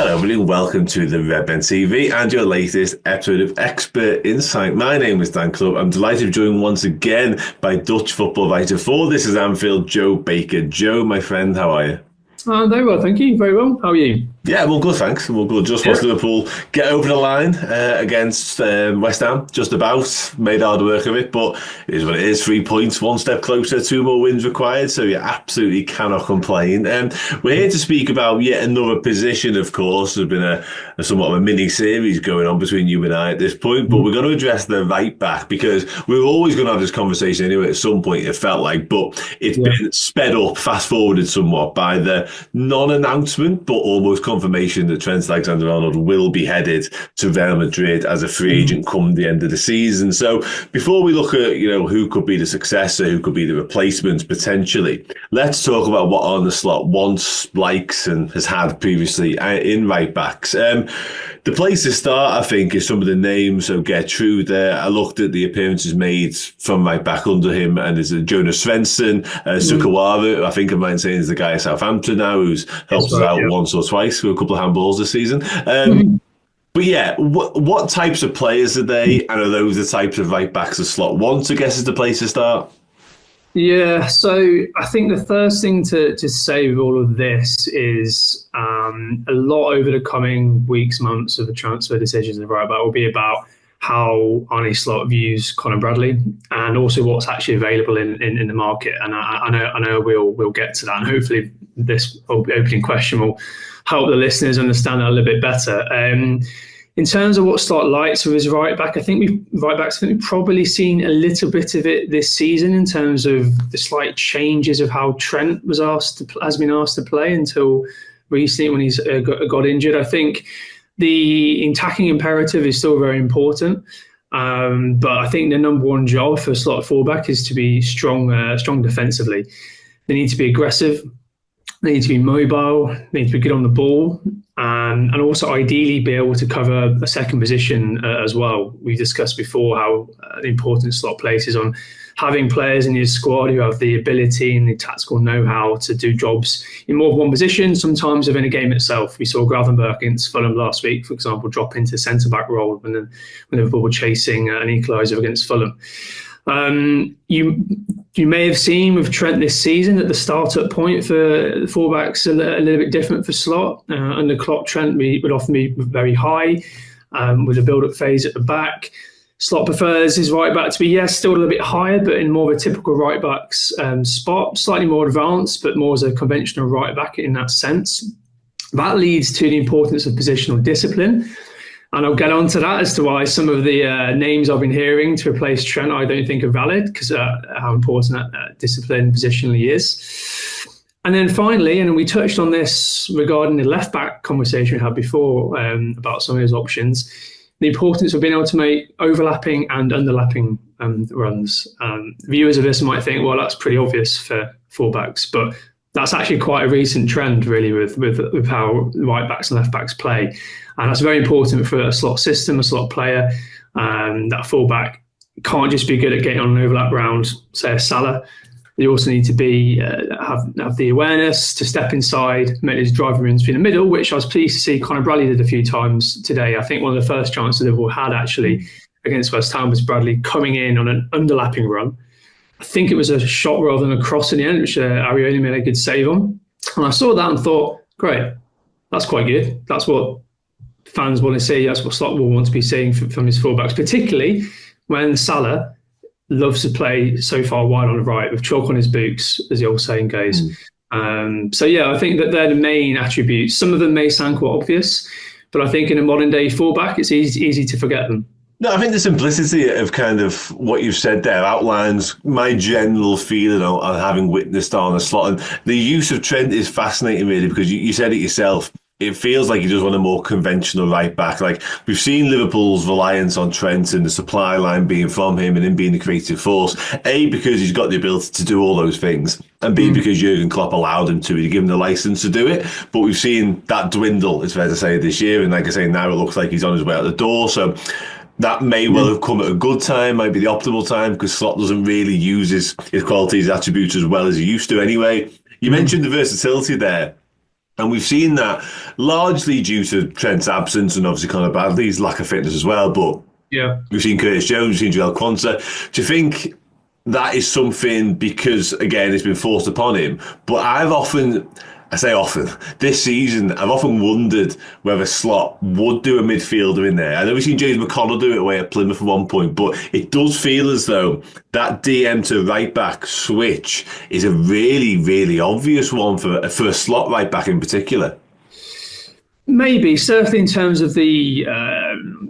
Hello, everybody, and welcome to the Redmen TV and your latest episode of Expert Insight. My name is Dan Club. I'm delighted to be joined once again by Dutch football writer for This Is Anfield, Joe Baker. Joe, my friend, how are you? Very well, thank you. Very well. How are you? Yeah, well, good, thanks. Well, good. Just watched Liverpool get over the line against West Ham, just about. Made hard work of it, but it is what it is. 3 points, one step closer, two more wins required, so you absolutely cannot complain. We're here to speak about yet another position, of course. There's been a somewhat of a mini-series going on between you and I at this point, but we're going to address the right-back, because we're always going to have this conversation anyway at some point, it felt like, but it's been sped up, fast-forwarded somewhat by the non-announcement, but almost confirmation that Trent Alexander-Arnold will be headed to Real Madrid as a free agent come the end of the season. So before we look at, who could be the successor, who could be the replacements potentially, let's talk about what Arne Slot wants, likes, and has had previously in right backs. The place to start, I think, is some of the names. So Gertrude there. I looked at the appearances made from right back under him, and there's Jonas Svensson, Sukawara, who I think I might say is the guy at Southampton now, who's helped us out once or twice with a couple of handballs this season. But yeah, what types of players are they, and are those the types of right backs the Slot wants, I guess, is the place to start? Yeah, so I think the first thing to say with all of this is a lot over the coming weeks, months of the transfer decisions of right back will be about how Arne Slot views Conor Bradley, and also what's actually available in the market. And I know we'll get to that, and hopefully this opening question will help the listeners understand that a little bit better. In terms of what Slot likes with his right back, I think we've probably seen a little bit of it this season in terms of the slight changes of how Trent has been asked to play until recently when he's got injured. I think the attacking imperative is still very important, but I think the number one job for Slot fullback is to be strong defensively. They need to be aggressive. They need to be mobile. They need to be good on the ball. And also ideally be able to cover a second position as well. We discussed before how important Slot places on having players in his squad who have the ability and the tactical know-how to do jobs in more than one position, sometimes within a game itself. We saw Gravenberch against Fulham last week, for example, drop into centre-back role when Liverpool were chasing an equaliser against Fulham. You may have seen with Trent this season that the start-up point for fullbacks a little bit different for Slot. Under Klopp, Trent would often be very high with a build-up phase at the back. Slot prefers his right back to be, still a little bit higher, but in more of a typical right back's spot, slightly more advanced, but more as a conventional right back in that sense. That leads to the importance of positional discipline. And I'll get on to that as to why some of the names I've been hearing to replace Trent I don't think are valid, because how important that discipline positionally is. And then finally, and we touched on this regarding the left-back conversation we had before about some of his options, the importance of being able to make overlapping and underlapping runs. Viewers of this might think, well, that's pretty obvious for fullbacks, but that's actually quite a recent trend, really, with how right backs and left backs play. And that's very important for a Slot system, a Slot player. That fullback can't just be good at getting on an overlap round, say a Salah. They also need to be have the awareness to step inside, make these driving runs through the middle, which I was pleased to see Conor Bradley did a few times today. I think one of the first chances Liverpool had actually against West Ham was Bradley coming in on an underlapping run. I think it was a shot rather than a cross in the end, which Arioli made a good save on. And I saw that and thought, great, that's quite good. That's what fans want to see. That's what Slot will want to be seeing from his fullbacks, particularly when Salah loves to play so far wide on the right with chalk on his boots, as the old saying goes. I think that they're the main attributes. Some of them may sound quite obvious, but I think in a modern day fullback, it's easy to forget them. No, I think the simplicity of kind of what you've said there outlines my general feeling on having witnessed Arne Slot. And the use of Trent is fascinating, really, because you said it yourself. It feels like he just want a more conventional right back. Like, we've seen Liverpool's reliance on Trent and the supply line being from him and him being the creative force. A, because he's got the ability to do all those things. And B, because Jurgen Klopp allowed him to. He gave him the license to do it. But we've seen that dwindle, it's fair to say, this year. And like I say, now it looks like he's on his way out the door. So that may well have come at a good time, might be the optimal time, because Slot doesn't really use his qualities, attributes as well as he used to anyway. You mentioned the versatility there. And we've seen that largely due to Trent's absence and obviously Conor Bradley's lack of fitness as well. But Yeah. we've seen Curtis Jones, we've seen Joel Quansah. Do you think that is something because, again, it's been forced upon him? But I say often, this season, I've often wondered whether Slot would do a midfielder in there. I know we've seen James McConnell do it away at Plymouth at one point, but it does feel as though that DM to right back switch is a really, really obvious one for a Slot right back in particular. Maybe, certainly in terms of the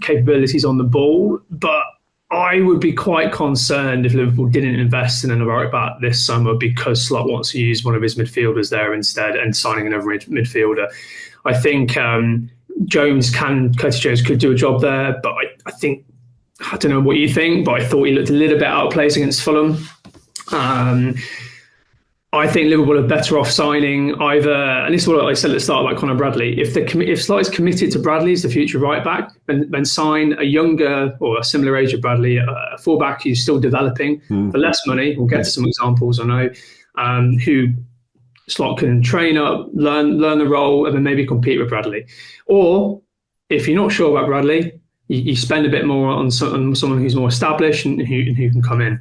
capabilities on the ball, but I would be quite concerned if Liverpool didn't invest in a right back this summer because Slot wants to use one of his midfielders there instead and signing another midfielder. I think Curtis Jones could do a job there, but I don't know what you think, but I thought he looked a little bit out of place against Fulham. I think Liverpool are better off signing either, and this is what I said at the start about Conor Bradley, if Slot is committed to Bradley as the future right back, then sign a younger or a similar age of Bradley, a fullback who's still developing for less money. We'll get to some examples, I know, who Slot can train up, learn the role, and then maybe compete with Bradley. Or if you're not sure about Bradley, you spend a bit more on someone who's more established and who can come in.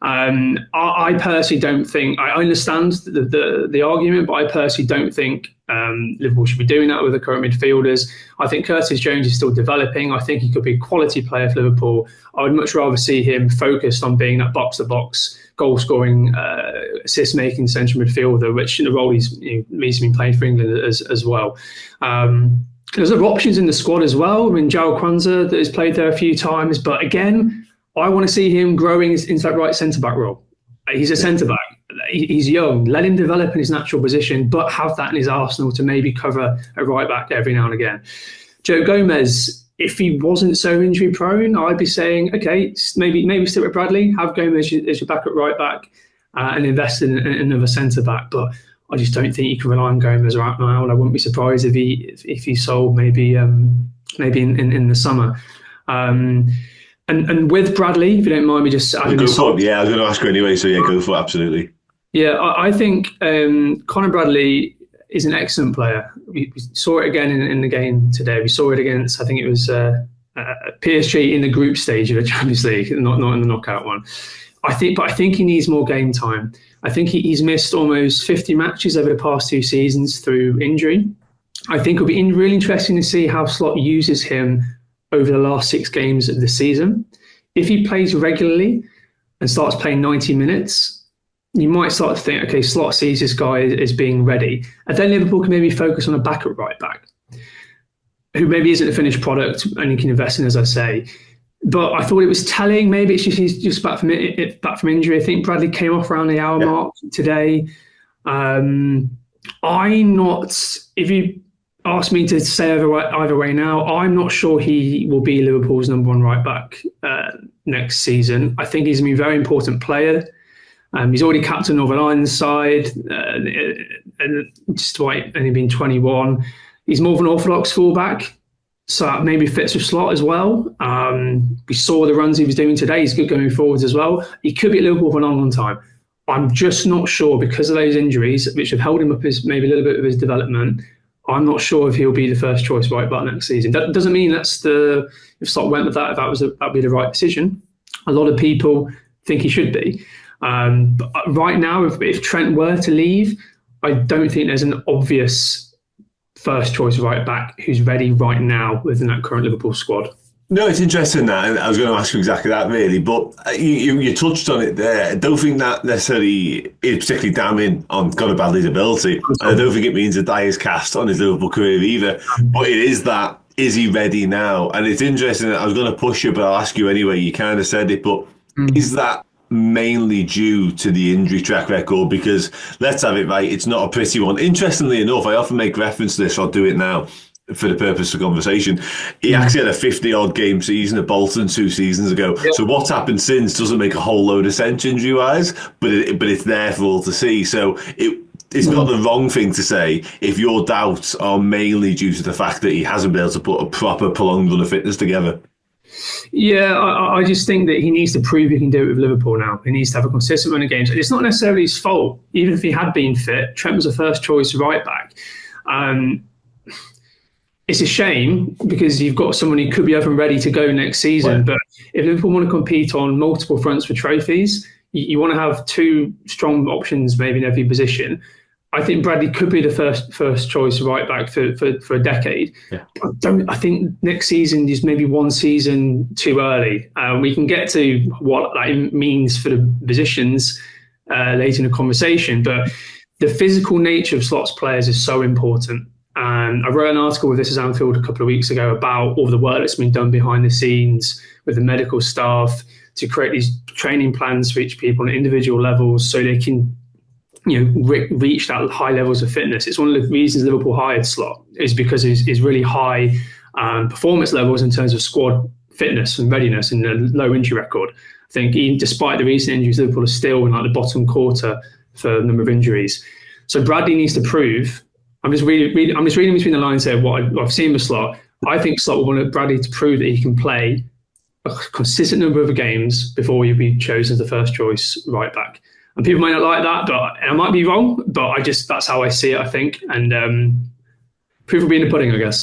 I personally don't think, I understand the argument, but I personally don't think Liverpool should be doing that with the current midfielders. I think Curtis Jones is still developing. I think he could be a quality player for Liverpool. I would much rather see him focused on being that box-to-box, goal-scoring, assist-making central midfielder, which the role he's been playing for England as well. There's other options in the squad as well. I mean, Joel Quansah that has played there a few times, but again, I want to see him growing into that right centre-back role. He's a centre-back. He's young. Let him develop in his natural position, but have that in his arsenal to maybe cover a right-back every now and again. Joe Gomez, if he wasn't so injury-prone, I'd be saying, okay, maybe stick with Bradley, have Gomez as your backup right-back and invest in another centre-back. But I just don't think you can rely on Gomez right now, and I wouldn't be surprised if he sold maybe in the summer. And with Bradley, if you don't mind me just adding go for it. Yeah, I was going to ask her anyway, so yeah, go for it, absolutely. Yeah, I think Conor Bradley is an excellent player. We saw it again in the game today. We saw it against, I think it was PSG in the group stage of the Champions League, not in the knockout one. I think he needs more game time. I think he's missed almost 50 matches over the past 2 seasons through injury. I think it'll be really interesting to see how Slot uses him over the last 6 games of the season. If he plays regularly and starts playing 90 minutes, you might start to think, okay, Slot sees this guy as being ready. And then Liverpool can maybe focus on a backup right back, who maybe isn't a finished product and you can invest in, as I say. But I thought it was telling, maybe it's just he's just back from injury. I think Bradley came off around the hour mark today. If you ask me to say either way now, I'm not sure he will be Liverpool's number 1 right back next season. I think he's going to be a very important player. He's already captain Northern Ireland's side, and despite only being 21, he's more of an orthodox fullback, so that maybe fits with Slot as well. We saw the runs he was doing today. He's good going forwards as well. He could be at Liverpool for a long time. I'm just not sure because of those injuries, which have held him up maybe a little bit of his development. I'm not sure if he'll be the first choice right back next season. That doesn't mean if Slot went with that, that'd be the right decision. A lot of people think he should be. But right now, if Trent were to leave, I don't think there's an obvious first choice right back who's ready right now within that current Liverpool squad. No, it's interesting that, and I was going to ask you exactly that, really. But you touched on it there. I don't think that necessarily is particularly damning on Conor Bradley's ability. And I don't think it means a die is cast on his Liverpool career either. But it is that, is he ready now? And it's interesting. I was going to push you, but I'll ask you anyway. You kind of said it, but is that mainly due to the injury track record? Because let's have it right, it's not a pretty one. Interestingly enough, I often make reference to this, so I'll do it now for the purpose of conversation. He actually had a 50-odd game season at Bolton 2 seasons ago. Yep. So what's happened since doesn't make a whole load of sense injury-wise, but it's there for all to see. So it's not the wrong thing to say if your doubts are mainly due to the fact that he hasn't been able to put a proper prolonged run of fitness together. Yeah, I just think that he needs to prove he can do it with Liverpool now. He needs to have a consistent run of games. It's not necessarily his fault. Even if he had been fit, Trent was a first choice right back. It's a shame because you've got someone who could be up and ready to go next season. Right. But if Liverpool want to compete on multiple fronts for trophies, you want to have two strong options maybe in every position. I think Bradley could be the first choice right back for a decade. Yeah. I think next season is maybe one season too early. We can get to what that means for the positions later in the conversation, but the physical nature of Slot's players is so important. I wrote an article with This Is Anfield a couple of weeks ago about all the work that's been done behind the scenes with the medical staff to create these training plans for each people on individual levels so they can reach that high levels of fitness. It's one of the reasons Liverpool hired Slot, is because his really high performance levels in terms of squad fitness and readiness and a low injury record. I think even despite the recent injuries, Liverpool are still in like the bottom quarter for the number of injuries. So Bradley needs to prove. I'm just reading between the lines here what I've seen with Slot. I think Slot will want Bradley to prove that he can play a consistent number of games before he'll be chosen as the first choice right back. And people might not like that, but I might be wrong. But that's how I see it, I think. And proof will be in the pudding, I guess.